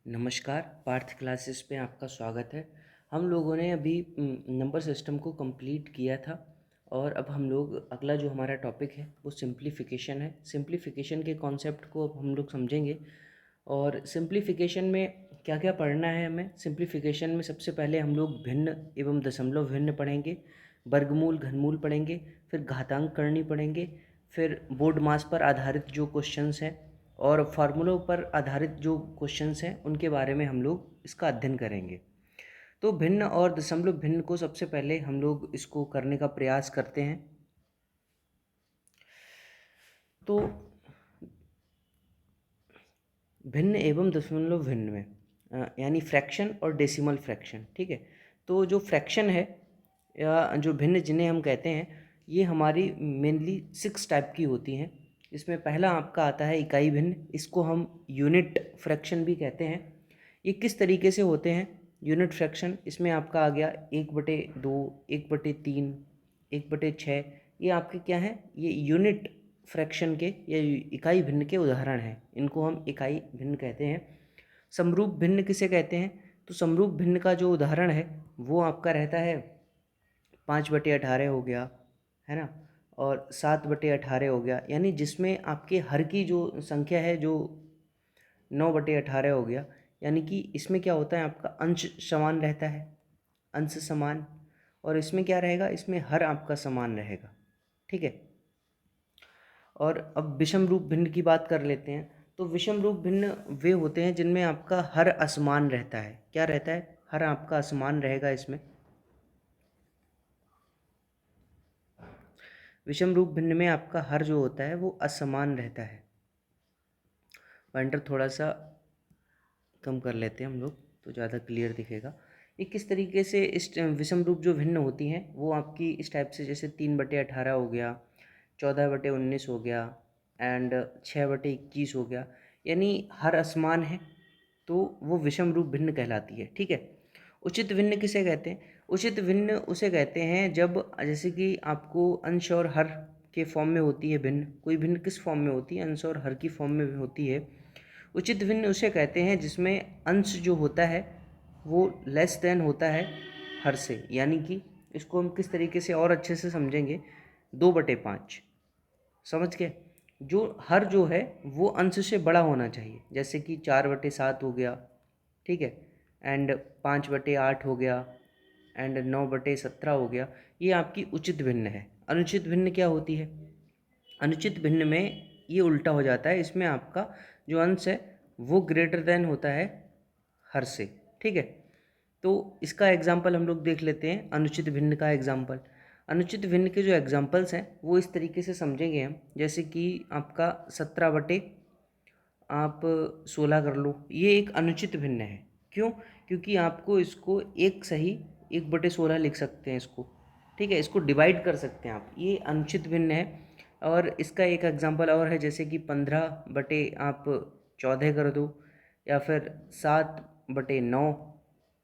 नमस्कार, पार्थ क्लासेस पे आपका स्वागत है। हम लोगों ने अभी नंबर सिस्टम को कंप्लीट किया था और अब हम लोग अगला जो हमारा टॉपिक है वो सिंप्लीफिकेशन है। सिंप्लीफिकेशन के कॉन्सेप्ट को अब हम लोग समझेंगे और सिंप्लीफिकेशन में क्या क्या पढ़ना है हमें। सिंप्लीफिकेशन में सबसे पहले हम लोग भिन्न एवं दशमलव भिन्न पढ़ेंगे, वर्गमूल घनमूल पढ़ेंगे, फिर घातांक करनी पढ़ेंगे, फिर बोर्ड मास पर आधारित जो क्वेश्चंस हैं और फार्मूलों पर आधारित जो क्वेश्चंस हैं उनके बारे में हम लोग इसका अध्ययन करेंगे। तो भिन्न और दशमलव भिन्न को सबसे पहले हम लोग इसको करने का प्रयास करते हैं। तो भिन्न एवं दशमलव भिन्न में यानी फ्रैक्शन और डेसिमल फ्रैक्शन, ठीक है। तो जो फ्रैक्शन है या जो भिन्न जिन्हें हम कहते हैं, ये हमारी मेनली 6 टाइप की होती हैं। इसमें पहला आपका आता है इकाई भिन्न, इसको हम यूनिट फ्रैक्शन भी कहते हैं। ये किस तरीके से होते हैं यूनिट फ्रैक्शन? इसमें आपका आ गया 1/2, 1/3, 1/6। ये आपके क्या हैं? ये यूनिट फ्रैक्शन के या इकाई भिन्न के उदाहरण हैं। इनको हम इकाई भिन्न कहते हैं। समरूप भिन्न किसे कहते हैं? तो समरूप भिन्न का जो उदाहरण है वो आपका रहता है 5/18 हो गया, है ना, और 7/18 हो गया, यानी जिसमें आपके हर की जो संख्या है जो 9/18 हो गया। यानी कि इसमें क्या होता है, आपका अंश समान रहता है, अंश समान। और इसमें क्या रहेगा, इसमें हर आपका समान रहेगा, ठीक है। और अब विषम रूप भिन्न की बात कर लेते हैं। तो विषम रूप भिन्न वे होते हैं जिनमें आपका हर असमान रहता है। क्या रहता है? हर आपका असमान रहेगा इसमें। विषम रूप भिन्न में आपका हर जो होता है वो असमान रहता है। पॉइंटर थोड़ा सा कम कर लेते हैं हम लोग तो ज़्यादा क्लियर दिखेगा। ये किस तरीके से इस विषम रूप जो भिन्न होती हैं वो आपकी इस टाइप से, जैसे 3/18 हो गया, 14/19 हो गया एंड 6/21 हो गया, यानी हर असमान है तो वो विषम रूप भिन्न कहलाती है, ठीक है। उचित भिन्न किसे कहते हैं? उचित भिन्न उसे कहते हैं जब जैसे कि आपको अंश और हर के फॉर्म में होती है भिन्न। कोई भिन्न किस फॉर्म में होती है? अंश और हर की फॉर्म में होती है। उचित भिन्न उसे कहते हैं जिसमें अंश जो होता है वो लेस देन होता है हर से। यानी कि इसको हम किस तरीके से और अच्छे से समझेंगे, 2/5 समझ के। जो हर जो है वो अंश से बड़ा होना चाहिए, जैसे कि 4/7 हो गया, ठीक है, एंड 5/8 हो गया एंड 9/17 हो गया। ये आपकी उचित भिन्न है। अनुचित भिन्न क्या होती है? अनुचित भिन्न में ये उल्टा हो जाता है, इसमें आपका जो अंश है वो ग्रेटर देन होता है हर से, ठीक है। तो इसका एग्जाम्पल हम लोग देख लेते हैं, अनुचित भिन्न का एग्जाम्पल। अनुचित भिन्न के जो एग्जाम्पल्स हैं वो इस तरीके से समझेंगे हम, जैसे कि आपका 17/16 कर लो, ये एक अनुचित भिन्न है। क्यों? क्योंकि आपको इसको एक सही 1/16 लिख सकते हैं इसको, ठीक है, इसको डिवाइड कर सकते हैं आप, ये अनुचित भिन्न है। और इसका एक एग्जांपल और है, जैसे कि 15/14 कर दो, या फिर 7/9,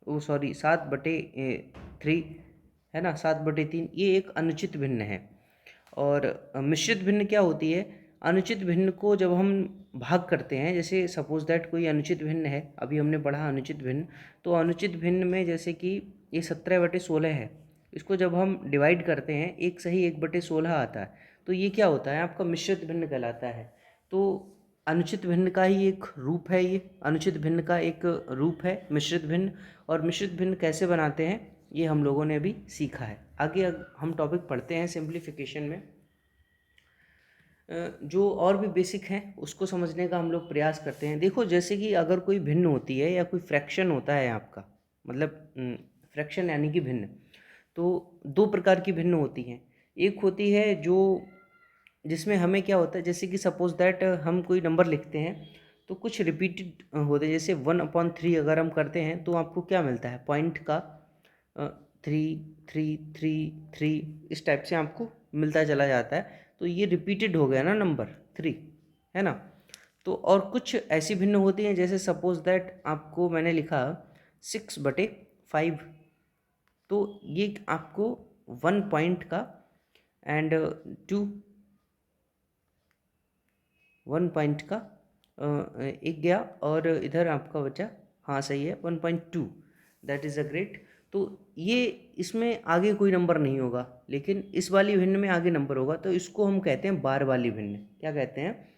ओ सॉरी 7/3, है ना, 7/3, ये एक अनुचित भिन्न है। और मिश्रित भिन्न क्या होती है? अनुचित भिन्न को जब हम भाग करते हैं, जैसे सपोज दैट कोई अनुचित भिन्न है, अभी हमने पढ़ा अनुचित भिन्न, तो अनुचित भिन्न में जैसे कि ये 17/16 है, इसको जब हम डिवाइड करते हैं एक सही 1/16 आता है, तो ये क्या होता है? आपका मिश्रित भिन्न कहलाता है। तो अनुचित भिन्न का ही एक रूप है, ये अनुचित भिन्न का एक रूप है मिश्रित भिन्न। और मिश्रित भिन्न कैसे बनाते हैं ये हम लोगों ने अभी सीखा है। आगे हम टॉपिक पढ़ते हैं सिंप्लीफिकेशन में। जो और भी बेसिक हैं उसको समझने का हम लोग प्रयास करते हैं। देखो, जैसे कि अगर कोई भिन्न होती है या कोई फ्रैक्शन होता है आपका, मतलब फ्रैक्शन यानी कि भिन्न, तो दो प्रकार की भिन्न होती हैं। एक होती है जो जिसमें हमें क्या होता है, जैसे कि सपोज दैट हम कोई नंबर लिखते हैं तो कुछ रिपीटेड होते हैं, जैसे 1/3 अगर हम करते हैं तो आपको क्या मिलता है? पॉइंट का 3 3 3 3 इस टाइप से आपको मिलता चला जाता है। तो ये रिपीटेड हो गया ना नंबर 3, है ना। तो और कुछ ऐसी भिन्न होती हैं, जैसे सपोज दैट आपको मैंने लिखा 6/5, तो ये आपको 1 पॉइंट का एंड 2 1 पॉइंट का एक गया और इधर आपका बचा हाँ सही है 1.2, दैट इज़ अ ग्रेट। तो ये इसमें आगे कोई नंबर नहीं होगा, लेकिन इस वाली भिन्न में आगे नंबर होगा, तो इसको हम कहते हैं बार वाली भिन्न। क्या कहते हैं?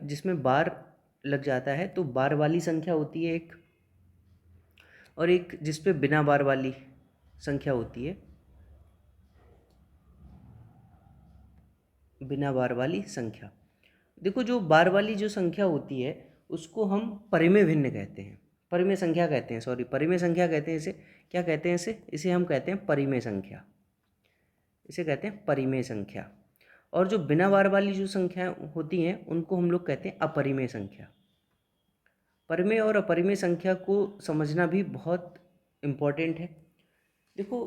जिसमें बार लग जाता है, तो बार वाली संख्या होती है एक, और एक जिस पे बिना बार वाली संख्या होती है, बिना बार वाली संख्या। देखो जो बार वाली जो संख्या होती है उसको हम परिमेय भिन्न कहते हैं, परिमेय संख्या कहते हैं, सॉरी परिमेय संख्या कहते हैं इसे। क्या कहते हैं इसे? इसे हम कहते हैं परिमेय संख्या, इसे कहते हैं परिमेय संख्या। और जो बिना बार वाली जो संख्या होती हैं उनको हम लोग कहते हैं अपरिमेय संख्या। परिमेय और अपरिमेय संख्या को समझना भी बहुत इम्पोर्टेंट है। देखो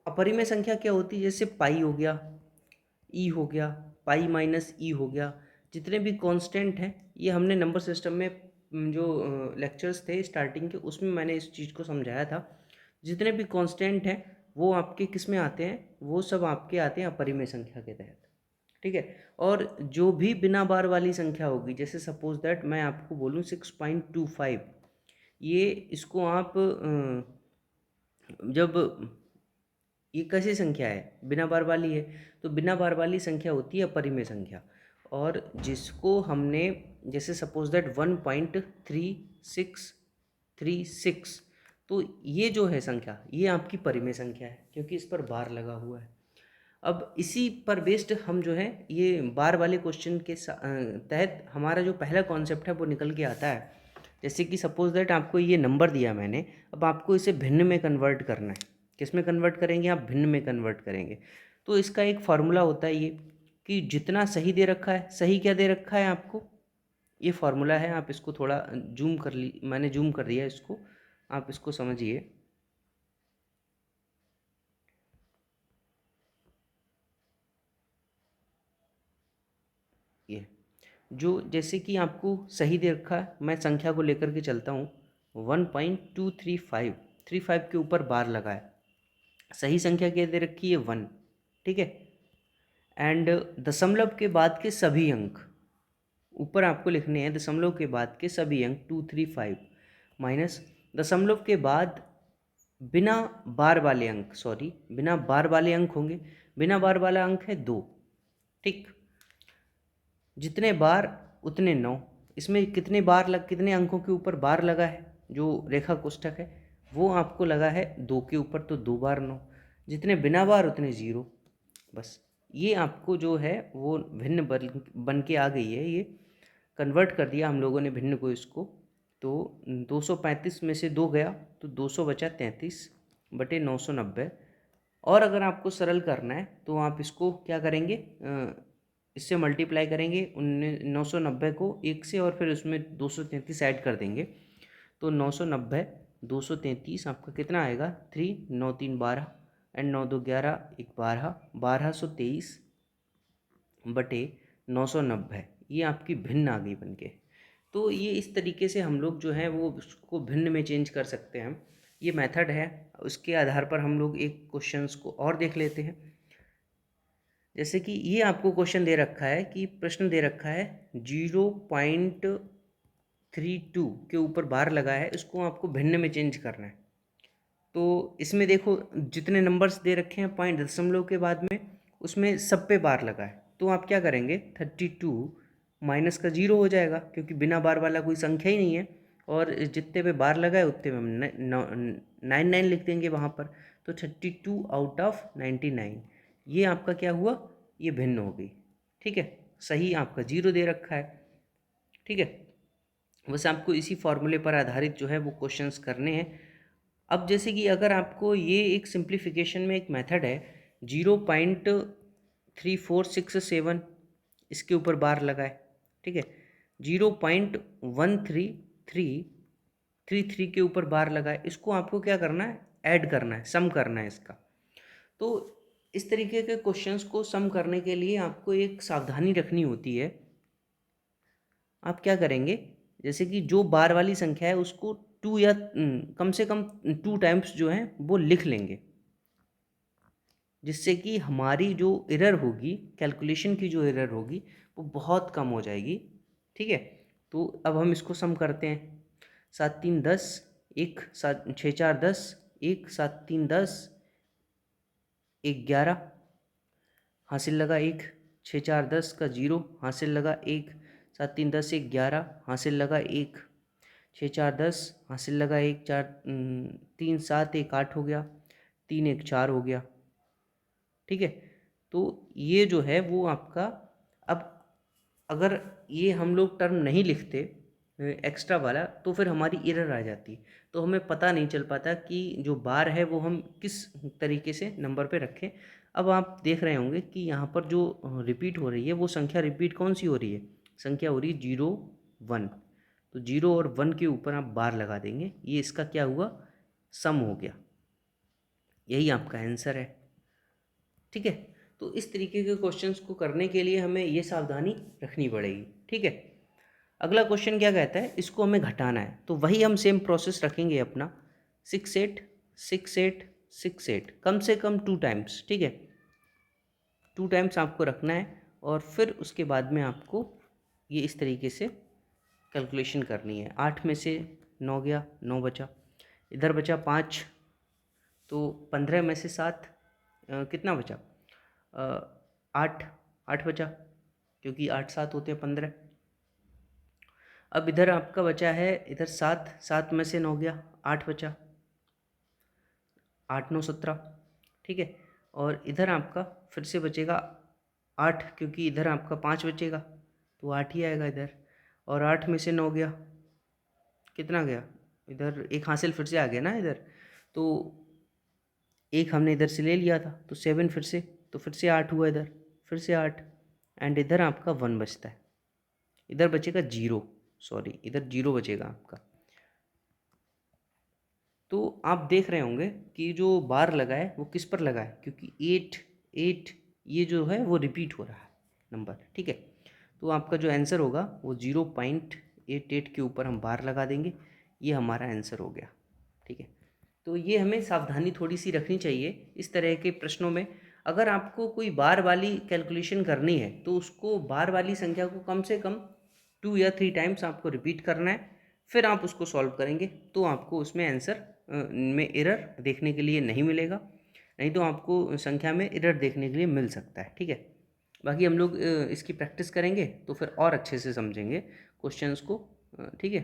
अपरिमेय संख्या क्या होती है, जैसे पाई हो गया, ई हो गया, पाई माइनस ई हो गया, जितने भी कांस्टेंट हैं, ये हमने नंबर सिस्टम में जो लेक्चर्स थे स्टार्टिंग के उसमें मैंने इस चीज़ को समझाया था। जितने भी कांस्टेंट हैं वो आपके किस में आते हैं? वो सब आपके आते हैं अपरिमेय संख्या के तहत, ठीक है। और जो भी बिना बार वाली संख्या होगी, जैसे सपोज दैट मैं आपको बोलूँ 6.25, ये इसको आप जब ये कैसी संख्या है? बिना बार वाली है, तो बिना बार वाली संख्या होती है अपरिमेय संख्या। और जिसको हमने जैसे सपोज दैट 1.3636, तो ये जो है संख्या ये आपकी परिमेय संख्या है, क्योंकि इस पर बार लगा हुआ है। अब इसी पर बेस्ड हम जो है ये बार वाले क्वेश्चन के तहत हमारा जो पहला कॉन्सेप्ट है वो निकल के आता है। जैसे कि सपोज दैट आपको ये नंबर दिया मैंने, अब आपको इसे भिन्न में कन्वर्ट करना है। किस में कन्वर्ट करेंगे? आप भिन्न में कन्वर्ट करेंगे। तो इसका एक फार्मूला होता है ये, कि जितना सही दे रखा है, सही क्या दे रखा है आपको, ये फार्मूला है। आप इसको थोड़ा जूम कर मैंने जूम कर दिया इसको, आप इसको समझिए। ये जो जैसे कि आपको सही दे रखा है, मैं संख्या को लेकर के चलता हूँ 1.235, 35 के ऊपर बार लगा है। सही संख्या क्या दे रखी है? 1, ठीक है। एंड दशमलव के बाद के सभी अंक ऊपर आपको लिखने हैं, दशमलव के बाद के सभी अंक 235 माइनस दशमलव के बाद बिना बार वाले अंक, सॉरी बिना बार वाले अंक होंगे, बिना बार वाला अंक है 2, ठीक। जितने बार उतने 9, इसमें कितने बार कितने अंकों के ऊपर बार लगा है? जो रेखा कोष्ठक है वो आपको लगा है 2 के ऊपर, तो 2 बार 9, जितने बिना बार उतने 0। बस ये आपको जो है वो भिन्न बन के आ गई है। ये कन्वर्ट कर दिया हम लोगों ने भिन्न को इसको। तो 235 में से 2 गया तो 200 बचा 33/990। और अगर आपको सरल करना है तो आप इसको क्या करेंगे, इससे मल्टीप्लाई करेंगे 990 को 1 से, और फिर उसमें 233 ऐड कर देंगे, तो 990 233 आपका कितना आएगा? 3 9 3 12 एंड 9 2 11 1 12 1223/990, ये आपकी भिन्न आ गई बन के। तो ये इस तरीके से हम लोग जो है वो उसको भिन्न में चेंज कर सकते हैं। ये मेथड है, उसके आधार पर हम लोग एक क्वेश्चंस को और देख लेते हैं। जैसे कि ये आपको क्वेश्चन दे रखा है, कि प्रश्न दे रखा है 0.32 के ऊपर बार लगा है, इसको आपको भिन्न में चेंज करना है। तो इसमें देखो जितने नंबर्स दे रखे हैं पॉइंट दशमलव के बाद में, उसमें सब पे बार लगा है, तो आप क्या करेंगे 32 माइनस का 0 हो जाएगा, क्योंकि बिना बार वाला कोई संख्या ही नहीं है। और जितने पे बार लगा है उतने में हम 99 लिख देंगे वहाँ पर, तो 32 आउट ऑफ 99, ये आपका क्या हुआ? ये भिन्न हो गई, ठीक है। सही आपका 0 दे रखा है, ठीक है। बस आपको इसी फॉर्मूले पर आधारित जो है वो क्वेश्चंस करने हैं। अब जैसे कि अगर आपको ये एक सिंप्लीफिकेशन में एक मेथड है 0.3467, इसके ऊपर बार लगाए, ठीक है। 0.13333 के ऊपर बार लगाए, इसको आपको क्या करना है? ऐड करना है, सम करना है इसका। तो इस तरीके के क्वेश्चंस को सम करने के लिए आपको एक सावधानी रखनी होती है। आप क्या करेंगे, जैसे कि जो बार वाली संख्या है उसको 2 या कम से कम 2 टाइम्स जो है वो लिख लेंगे, जिससे कि हमारी जो एरर होगी, कैलकुलेशन की जो एरर होगी वो बहुत कम हो जाएगी, ठीक है। तो अब हम इसको सम करते हैं। 7 3 10, एक सात छः चार 10, एक सात तीन 10, एक 11 हासिल लगा, एक छः चार 10 का 0 हासिल लगा, एक सात तीन 10 एक 11 हासिल लगा, एक छः चार 10 हासिल लगा, एक चार तीन 7 एक 8 हो गया, 3 एक 4 हो गया। ठीक है, तो ये जो है वो आपका, अब अगर ये हम लोग टर्म नहीं लिखते एक्स्ट्रा वाला तो फिर हमारी एरर आ जाती, तो हमें पता नहीं चल पाता कि जो बार है वो हम किस तरीके से नंबर पे रखें। अब आप देख रहे होंगे कि यहाँ पर जो रिपीट हो रही है वो संख्या रिपीट कौन सी हो रही है, संख्या हो रही है 0 1। तो 0 और 1 के ऊपर आप बार लगा देंगे, ये इसका क्या हुआ, सम हो गया। यही आपका आंसर है। ठीक है, तो इस तरीके के क्वेश्चंस को करने के लिए हमें ये सावधानी रखनी पड़ेगी। ठीक है, अगला क्वेश्चन क्या कहता है, इसको हमें घटाना है, तो वही हम सेम प्रोसेस रखेंगे अपना, 6 8 6 8 6 8 कम से कम 2 टाइम्स। ठीक है, 2 टाइम्स आपको रखना है और फिर उसके बाद में आपको ये इस तरीके से कैलकुलेशन करनी है। 8 में से 9 गया, 9 बचा, इधर बचा 5, तो 15 में से 7 कितना बचा, 8 8 बचा, क्योंकि 8 7 होते हैं 15। अब इधर आपका बचा है, इधर 7 7 में से 9 गया, 8 बचा, 8 9 17। ठीक है, और इधर आपका फिर से बचेगा 8, क्योंकि इधर आपका 5 बचेगा तो 8 ही आएगा इधर, और 8 में से 9 गया, कितना गया, इधर एक हासिल फिर से आ गया ना इधर, तो एक हमने इधर से ले लिया था तो 7 फिर से, तो फिर से 8 हुआ, इधर फिर से 8, एंड इधर आपका 1 बचता है, इधर बचेगा 0, सॉरी इधर 0 बचेगा आपका। तो आप देख रहे होंगे कि जो बार लगा है वो किस पर लगा है, क्योंकि 8 8 ये जो है वो रिपीट हो रहा है नंबर। ठीक है, तो आपका जो आंसर होगा वो 0.88 के ऊपर हम बार लगा देंगे, ये हमारा आंसर हो गया। ठीक है, तो ये हमें सावधानी थोड़ी सी रखनी चाहिए इस तरह के प्रश्नों में। अगर आपको कोई बार वाली कैलकुलेशन करनी है तो उसको, बार वाली संख्या को कम से कम 2 या 3 टाइम्स आपको रिपीट करना है, फिर आप उसको सॉल्व करेंगे तो आपको उसमें आंसर में एरर देखने के लिए नहीं मिलेगा, नहीं तो आपको संख्या में एरर देखने के लिए मिल सकता है। ठीक है, बाकी हम लोग इसकी प्रैक्टिस करेंगे तो फिर और अच्छे से समझेंगे क्वेश्चंस को। ठीक है,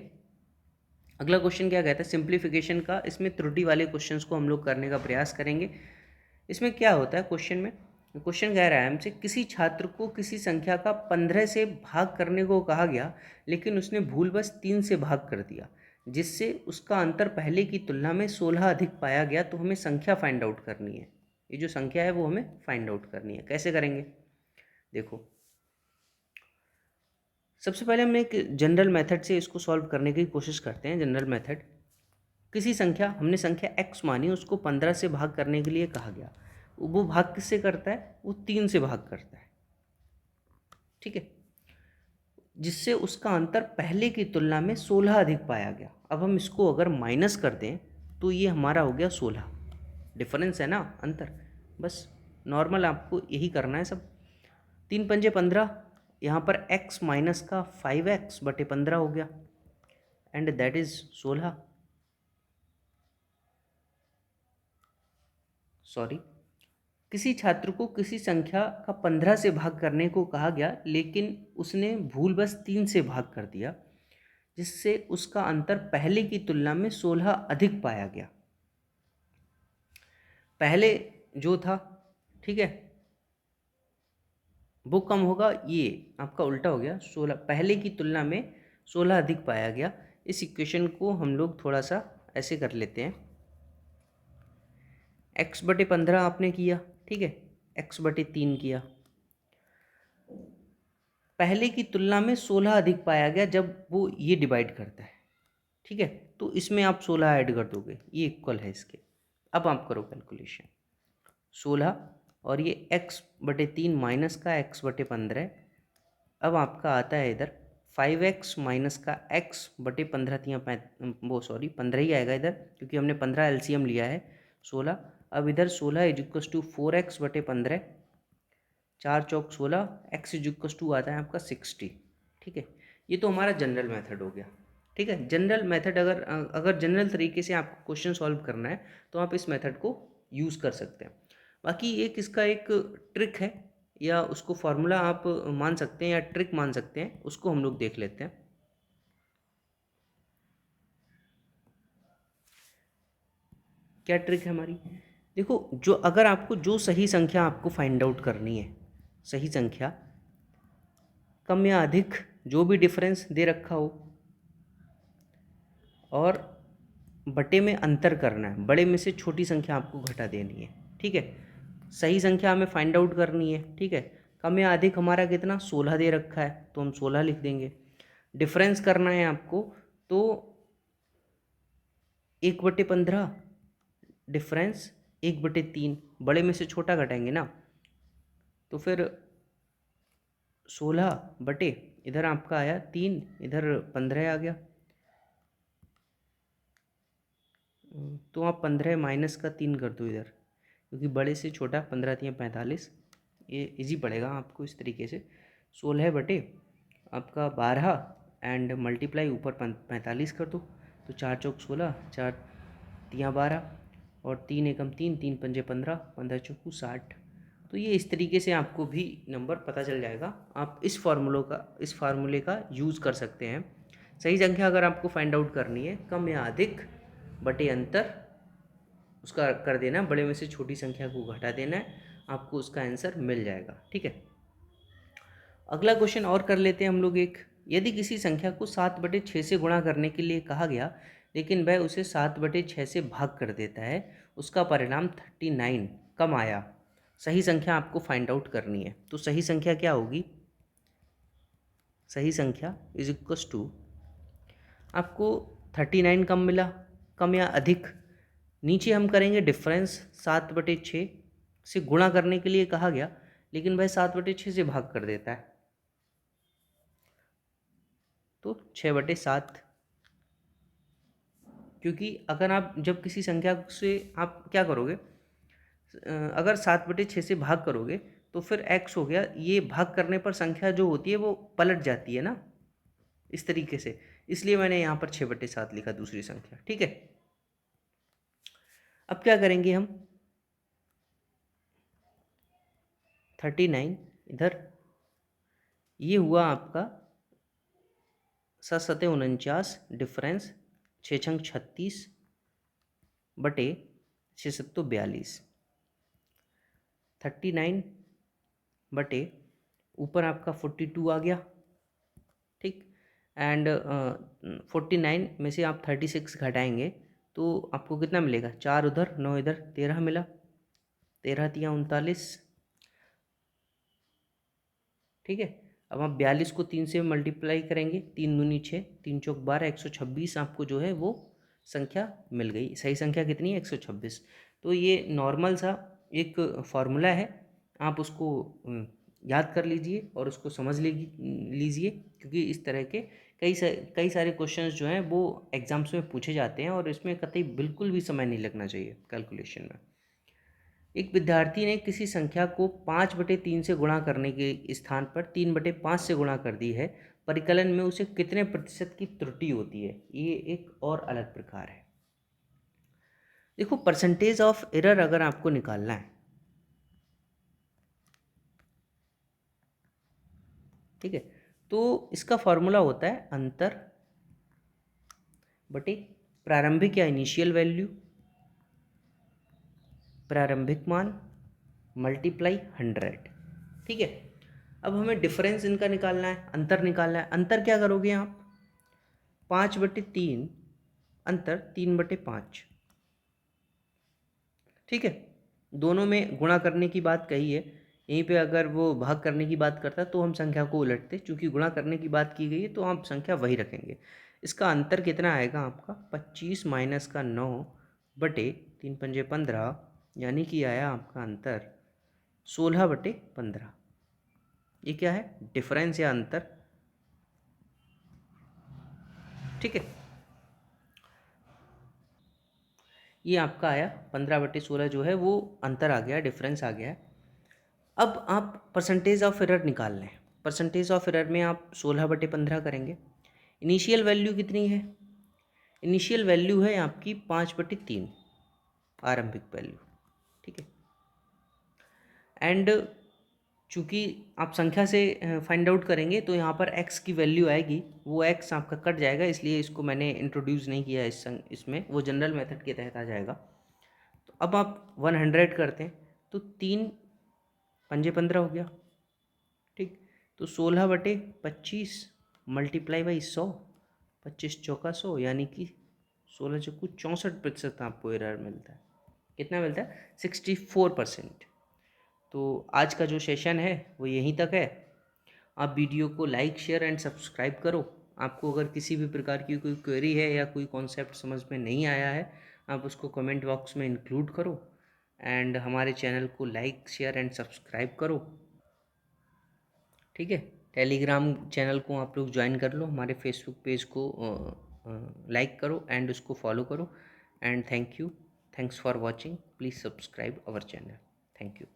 अगला क्वेश्चन क्या कहता है, सिंप्लीफिकेशन का। इसमें त्रुटि वाले क्वेश्चंस को हम लोग करने का प्रयास करेंगे। इसमें क्या होता है, क्वेश्चन में क्वेश्चन कह रहा है हमसे, किसी छात्र को किसी संख्या का 15 से भाग करने को कहा गया, लेकिन उसने भूलवश 3 से भाग कर दिया, जिससे उसका अंतर पहले की तुलना में 16 अधिक पाया गया। तो हमें संख्या फाइंड आउट करनी है, ये जो संख्या है वो हमें फाइंड आउट करनी है। कैसे करेंगे, देखो सबसे पहले हम एक जनरल मेथड से इसको सॉल्व करने की कोशिश करते हैं। जनरल मेथड, किसी संख्या, हमने संख्या x मानी, उसको 15 से भाग करने के लिए कहा गया, वो भाग किससे करता है, वो 3 से भाग करता है। ठीक है, जिससे उसका अंतर पहले की तुलना में 16 अधिक पाया गया। अब हम इसको अगर माइनस कर दें तो ये हमारा हो गया 16, डिफरेंस है ना, अंतर। बस नॉर्मल आपको यही करना है सब। 3 पंजे 15, यहाँ पर x माइनस का 5x बटे 15 हो गया, एंड दैट इज 16, सॉरी, किसी छात्र को किसी संख्या का 15 से भाग करने को कहा गया, लेकिन उसने भूलवश 3 से भाग कर दिया, जिससे उसका अंतर पहले की तुलना में 16 अधिक पाया गया। पहले जो था, ठीक है, वो कम होगा, ये आपका उल्टा हो गया, 16 पहले की तुलना में 16 अधिक पाया गया। इस इक्वेशन को हम लोग थोड़ा सा ऐसे कर लेते हैं, x बटे 15 आपने किया, ठीक है, x बटे 3 किया, पहले की तुलना में 16 अधिक पाया गया जब वो ये डिवाइड करता है। ठीक है, तो इसमें आप 16 ऐड कर दोगे, ये इक्वल है इसके। अब आप करो कैलकुलेशन, 16 और ये x बटे 3 माइनस का x बटे 15, अब आपका आता है इधर 5x माइनस का x बटे 15, वो सॉरी 15 ही आएगा इधर, क्योंकि हमने 15 एलसीएम लिया है 16। अब इधर 16 इज इक्वस टू 4x बटे 15, 4 चौक 16, x इज इक्वस टू आता है आपका 60। ठीक है, ये तो हमारा जनरल मेथड हो गया। ठीक है। जनरल मेथड अगर जनरल तरीके से आपको क्वेश्चन सॉल्व करना है तो आप इस मेथड को यूज़ कर सकते हैं। बाकी एक इसका एक ट्रिक है, या उसको फार्मूला आप मान सकते हैं या ट्रिक मान सकते हैं, उसको हम लोग देख लेते हैं। क्या ट्रिक है हमारी? देखो, जो अगर आपको जो सही संख्या आपको फाइंड आउट करनी है, सही संख्या कम या अधिक जो भी डिफरेंस दे रखा हो, और बटे में अंतर करना है, बड़े में से छोटी संख्या आपको घटा देनी है। ठीक है, सही संख्या हमें फाइंड आउट करनी है। ठीक है, कम या अधिक हमारा कितना 16 दे रखा है, तो हम 16 लिख देंगे। डिफरेंस करना है आपको, तो 1/15 डिफरेंस 1/3, बड़े में से छोटा घटाएंगे ना, तो फिर 16 बटे इधर आपका आया 3, इधर 15 आ गया। तो आप 15 माइनस का 3 कर दो इधर, क्योंकि बड़े से छोटा 15 3 45, ये इजी पड़ेगा आपको इस तरीके से। 16 बटे आपका 12 एंड मल्टीप्लाई ऊपर 45 कर दो, तो 4 चौक 16, 4 तियाँ 12 और 3 एकम 3, 3 पंजे 15, 15 चौकू 60। तो ये इस तरीके से आपको भी नंबर पता चल जाएगा। आप इस फार्मूले का यूज़ कर सकते हैं। सही संख्या अगर आपको फाइंड आउट करनी है, कम या अधिक बटे अंतर उसका कर देना, बड़े में से छोटी संख्या को घटा देना है, आपको उसका आंसर मिल जाएगा। ठीक है, अगला क्वेश्चन और कर लेते हैं हम लोग एक। यदि किसी संख्या को 7/6 से गुणा करने के लिए कहा गया, लेकिन वह उसे 7/6 से भाग कर देता है, उसका परिणाम 39 कम आया। सही संख्या आपको फाइंड आउट करनी है। तो सही संख्या क्या होगी? सही संख्या इज इक्वस टू, आपको 39 कम मिला, कम या अधिक, नीचे हम करेंगे डिफरेंस। 7/6 से गुणा करने के लिए कहा गया, लेकिन वह 7/6 से भाग कर देता है, तो 6/7। क्योंकि अगर आप जब किसी संख्या से आप क्या करोगे, अगर 7/6 से भाग करोगे तो फिर x हो गया, ये भाग करने पर संख्या जो होती है वो पलट जाती है ना, इस तरीके से। इसलिए मैंने यहाँ पर 6/7 लिखा, दूसरी संख्या। ठीक है, अब क्या करेंगे हम, 39 इधर, ये हुआ आपका 7×7 = 49, डिफरेंस 6×6 = 36 बटे 6×7 = 42। 39 बटे ऊपर आपका 42 आ गया। ठीक, एंड 49 में से आप 36 घटाएंगे तो आपको कितना मिलेगा, 4 उधर 9 इधर, 13 मिला। 13 तियाँ 39। ठीक है, अब आप 42 को 3 से मल्टीप्लाई करेंगे, 3 दूनी 6, 3 चौक 12, 126 आपको जो है वो संख्या मिल गई। सही संख्या कितनी है, 126। तो ये नॉर्मल सा एक फार्मूला है, आप उसको याद कर लीजिए और उसको समझ लीजिए, क्योंकि इस तरह के कई सारे क्वेश्चंस जो हैं वो एग्जाम्स में पूछे जाते हैं, और इसमें कतई बिल्कुल भी समय नहीं लगना चाहिए कैलकुलेशन में। एक विद्यार्थी ने किसी संख्या को 5/3 से गुणा करने के स्थान पर 3/5 से गुणा कर दी है, परिकलन में उसे कितने प्रतिशत की त्रुटि होती है? ये एक और अलग प्रकार है। देखो, परसेंटेज ऑफ एरर अगर आपको निकालना है, ठीक है, तो इसका फॉर्मूला होता है अंतर बटे प्रारंभिक या इनिशियल वैल्यू, प्रारंभिक मान मल्टीप्लाई 100। ठीक है, अब हमें डिफरेंस इनका निकालना है, अंतर निकालना है। अंतर क्या करोगे आप, 5/3 अंतर 3/5। ठीक है, दोनों में गुणा करने की बात कही है, यहीं पे अगर वो भाग करने की बात करता तो हम संख्या को उलटते, चूँकि गुणा करने की बात की गई है तो आप संख्या वही रखेंगे। इसका अंतर कितना आएगा आपका, 25 माइनस का 9 बटे 3 पंजे 15, यानी कि आया आपका अंतर 16/15। ये क्या है, डिफरेंस या अंतर। ठीक है, ये आपका आया 15/16 जो है वो अंतर आ गया, डिफरेंस आ गया है। अब आप परसेंटेज ऑफ एरर निकाल लें। परसेंटेज ऑफ एरर में आप 16/15 करेंगे, इनिशियल वैल्यू कितनी है? इनिशियल वैल्यू है आपकी 5/3 आरंभिक वैल्यू, ठीक है। एंड चूँकि आप संख्या से फाइंड आउट करेंगे तो यहाँ पर x की वैल्यू आएगी, वो x आपका कट जाएगा, इसलिए इसको मैंने इंट्रोड्यूस नहीं किया इसमें, वो जनरल मेथड के तहत आ जाएगा। तो अब आप 100 करते हैं तो 3×5 = 15 हो गया, ठीक। तो 16/25 मल्टीप्लाई बाई 100, 25×4 = 100, यानी कि 16×64 आपको एरर मिलता है। कितना मिलता है? 64%। तो आज का जो सेशन है वो यहीं तक है। आप वीडियो को लाइक, शेयर एंड सब्सक्राइब करो। आपको अगर किसी भी प्रकार की कोई क्वेरी है या कोई कॉन्सेप्ट समझ में नहीं आया है, आप उसको कमेंट बॉक्स में इंक्लूड करो एंड हमारे चैनल को लाइक, शेयर एंड सब्सक्राइब करो, ठीक है। टेलीग्राम चैनल को आप लोग ज्वाइन कर लो, हमारे फेसबुक पेज को लाइक करो एंड उसको फॉलो करो। And thanks for watching, please subscribe our channel. Thank you.